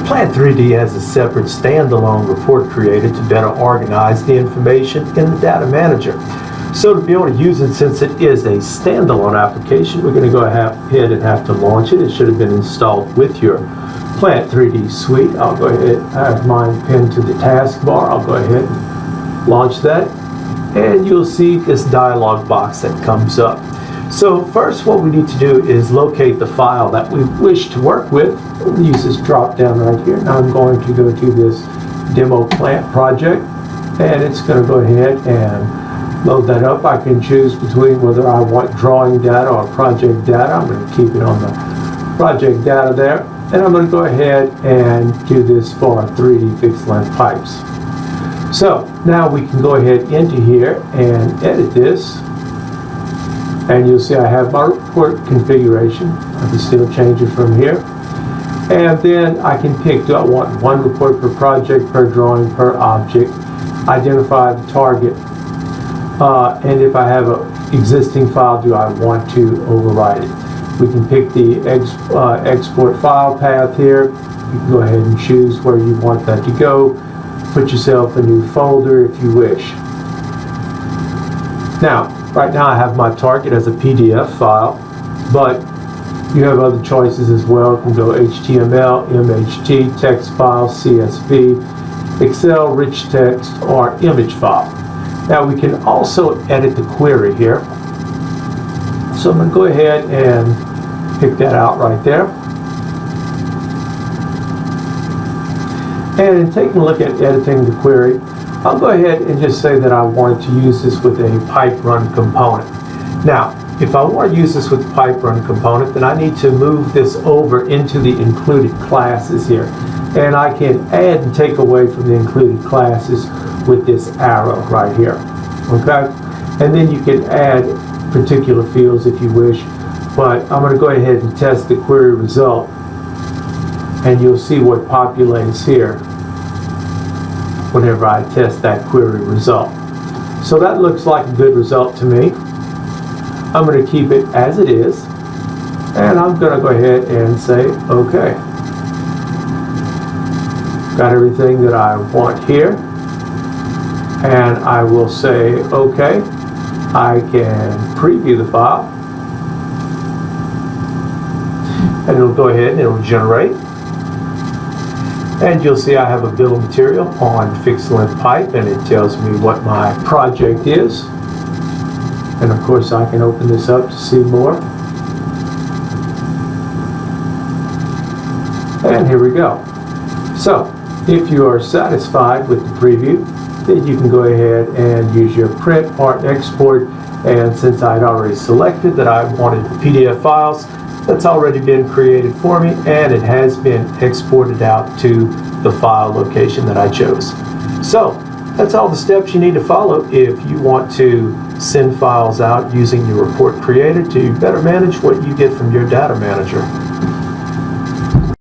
Plant 3D has a separate standalone report creator to better organize the information in the data manager. So to be able to use it, since it is a standalone application, we're going to go ahead and have to launch it. It should have been installed with your Plant 3D suite. I'll go ahead, I have mine pinned to the taskbar. I'll go ahead and launch that, and you'll see this dialog box that comes up. So first, what we need to do is locate the file that we wish to work with. We'll use this drop down right here. Now I'm going to go to this demo plant project, and it's going to go ahead and load that up. I can choose between whether I want drawing data or project data. I'm going to keep it on the project data there, and I'm going to go ahead and do this for 3D fixed length pipes. So now we can go ahead into here and edit this. And you'll see I have my report configuration. I can still change it from here. And then I can pick, do I want one report per project, per drawing, per object, identify the target, and if I have an existing file, do I want to override it? We can pick the export file path here. You can go ahead and choose where you want that to go. Put yourself a new folder if you wish. Now, right now I have my target as a PDF file, but you have other choices as well. You can go HTML, MHT, text file, CSV, Excel, rich text, or image file. Now we can also edit the query here. So I'm going to go ahead and pick that out right there. And in taking a look at editing the query, I'll go ahead and just say that I wanted to use this with a pipe run component. Now, if I want to use this with the pipe run component, then I need to move this over into the included classes here. And I can add and take away from the included classes with this arrow right here. Okay? And then you can add particular fields if you wish. But I'm going to go ahead and test the query result. And you'll see what populates here whenever I test that query result. So that looks like a good result to me. I'm going to keep it as it is, and I'm going to go ahead and say OK. Got everything that I want here, and I will say OK. I can preview the file, and it'll go ahead and it'll generate. And you'll see I have a bill of material on fixed length pipe, and it tells me what my project is. And of course I can open this up to see more. And here we go. So if you are satisfied with the preview, then you can go ahead and use your print or export. And since I'd already selected that I wanted PDF files, that's already been created for me, and it has been exported out to the file location that I chose. So that's all the steps you need to follow if you want to send files out using your report creator to better manage what you get from your data manager.